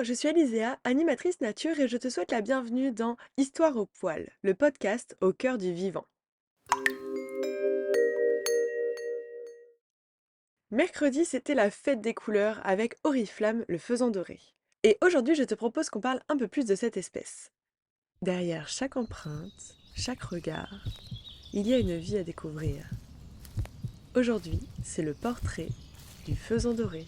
je suis Alizéa, animatrice nature et je te souhaite la bienvenue dans Histoire au poil, le podcast au cœur du vivant. Mercredi, c'était la fête des couleurs avec Oriflamme, le faisan doré. Et aujourd'hui, je te propose qu'on parle un peu plus de cette espèce. Derrière chaque empreinte, chaque regard, il y a une vie à découvrir. Aujourd'hui, c'est le portrait du faisan doré.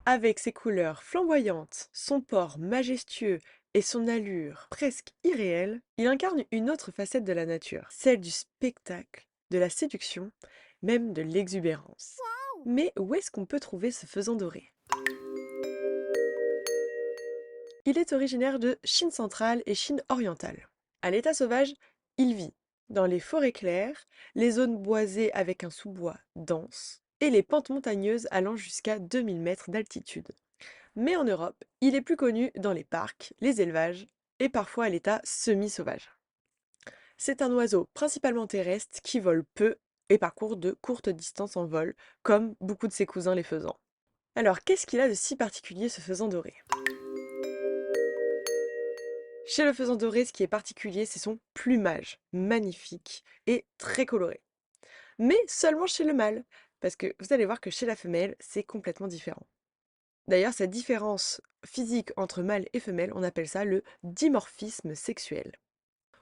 Avec ses couleurs flamboyantes, son port majestueux et son allure presque irréelle, il incarne une autre facette de la nature, celle du spectacle, de la séduction, même de l'exubérance. Mais où est-ce qu'on peut trouver ce faisan doré? Il est originaire de Chine centrale et Chine orientale. À l'état sauvage, il vit dans les forêts claires, les zones boisées avec un sous-bois dense et les pentes montagneuses allant jusqu'à 2000 mètres d'altitude. Mais en Europe, il est plus connu dans les parcs, les élevages et parfois à l'état semi-sauvage. C'est un oiseau principalement terrestre qui vole peu et parcourt de courtes distances en vol, comme beaucoup de ses cousins les faisans. Alors, qu'est-ce qu'il a de si particulier ce faisan doré? Chez le faisan doré, ce qui est particulier, c'est son plumage, magnifique et très coloré. Mais seulement chez le mâle, parce que vous allez voir que chez la femelle, c'est complètement différent. D'ailleurs, cette différence physique entre mâle et femelle, on appelle ça le dimorphisme sexuel,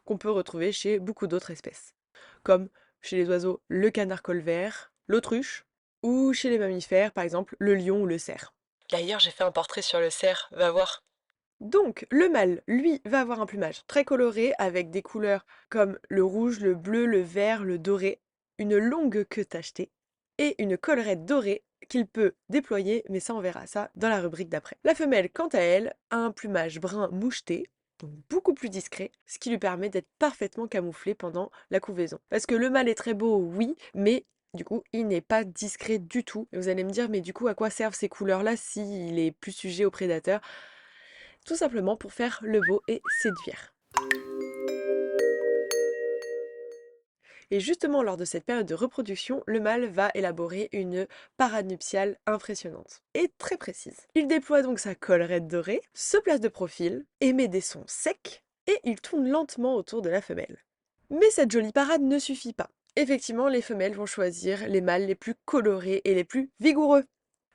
qu'on peut retrouver chez beaucoup d'autres espèces, comme chez les oiseaux le canard colvert, l'autruche, ou chez les mammifères, par exemple le lion ou le cerf. D'ailleurs, j'ai fait un portrait sur le cerf, va voir. Donc, le mâle, lui, va avoir un plumage très coloré avec des couleurs comme le rouge, le bleu, le vert, le doré, une longue queue tachetée et une collerette dorée qu'il peut déployer, mais ça on verra ça dans la rubrique d'après. La femelle, quant à elle, a un plumage brun moucheté, donc beaucoup plus discret, ce qui lui permet d'être parfaitement camouflé pendant la couvaison. Parce que le mâle est très beau, oui, mais du coup, il n'est pas discret du tout. Et vous allez me dire, mais du coup, à quoi servent ces couleurs-là s'il est plus sujet aux prédateurs? Tout simplement pour faire le beau et séduire. Et justement, lors de cette période de reproduction, le mâle va élaborer une parade nuptiale impressionnante et très précise. Il déploie donc sa collerette dorée, se place de profil, émet des sons secs et il tourne lentement autour de la femelle. Mais cette jolie parade ne suffit pas. Effectivement, les femelles vont choisir les mâles les plus colorés et les plus vigoureux.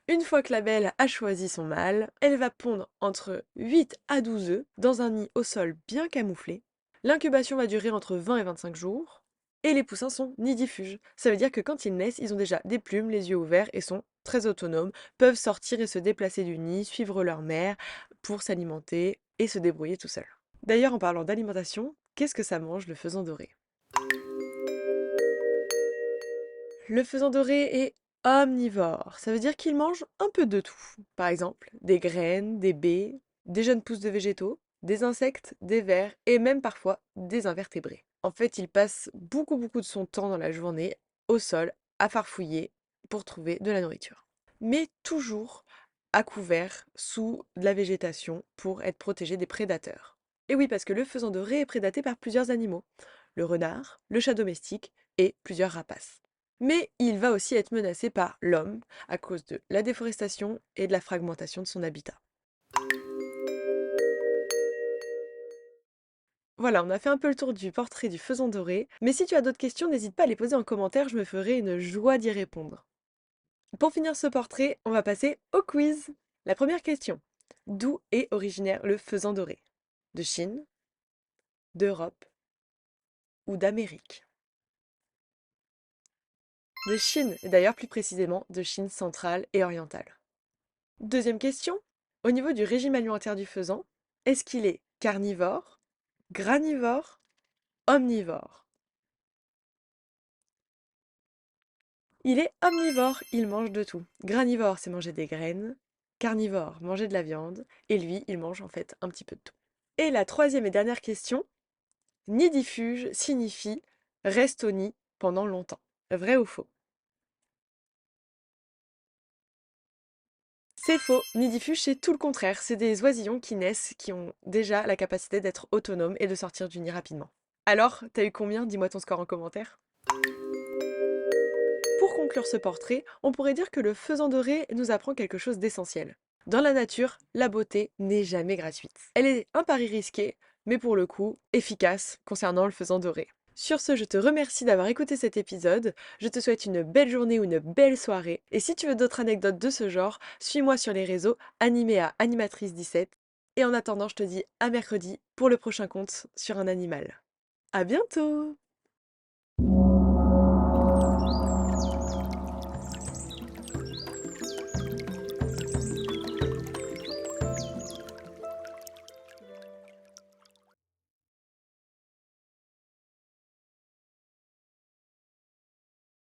Une fois que la belle a choisi son mâle, elle va pondre entre 8 à 12 œufs dans un nid au sol bien camouflé. L'incubation va durer entre 20 et 25 jours. Et les poussins sont nidifuges. Ça veut dire que quand ils naissent, ils ont déjà des plumes, les yeux ouverts et sont très autonomes, peuvent sortir et se déplacer du nid, suivre leur mère pour s'alimenter et se débrouiller tout seuls. D'ailleurs, en parlant d'alimentation, qu'est-ce que ça mange le faisan doré? Le faisan doré est omnivore. Ça veut dire qu'il mange un peu de tout. Par exemple, des graines, des baies, des jeunes pousses de végétaux, des insectes, des vers et même parfois des invertébrés. En fait, il passe beaucoup de son temps dans la journée au sol à farfouiller pour trouver de la nourriture. Mais toujours à couvert sous de la végétation pour être protégé des prédateurs. Et oui, parce que le faisan doré est prédaté par plusieurs animaux, le renard, le chat domestique et plusieurs rapaces. Mais il va aussi être menacé par l'homme à cause de la déforestation et de la fragmentation de son habitat. Voilà, on a fait un peu le tour du portrait du faisan doré, mais si tu as d'autres questions, n'hésite pas à les poser en commentaire, je me ferai une joie d'y répondre. Pour finir ce portrait, on va passer au quiz. La première question. D'où est originaire le faisan doré? De Chine, d'Europe ou d'Amérique? De Chine, et d'ailleurs plus précisément de Chine centrale et orientale. Deuxième question. Au niveau du régime alimentaire du faisan, est-ce qu'il est carnivore, granivore, omnivore? Il est omnivore, il mange de tout. Granivore, c'est manger des graines. Carnivore, manger de la viande. Et lui, il mange en fait un petit peu de tout. Et la troisième et dernière question. Nidifuge signifie reste au nid pendant longtemps. Vrai ou faux? C'est faux. Nidifuge, c'est tout le contraire. C'est des oisillons qui naissent, qui ont déjà la capacité d'être autonomes et de sortir du nid rapidement. Alors, t'as eu combien? Dis-moi ton score en commentaire. Pour conclure ce portrait, on pourrait dire que le faisan doré nous apprend quelque chose d'essentiel. Dans la nature, la beauté n'est jamais gratuite. Elle est un pari risqué, mais pour le coup, efficace concernant le faisan doré. Sur ce, je te remercie d'avoir écouté cet épisode, je te souhaite une belle journée ou une belle soirée, et si tu veux d'autres anecdotes de ce genre, suis-moi sur les réseaux, animée à Animatrice17, et en attendant, je te dis à mercredi pour le prochain conte sur un animal. À bientôt!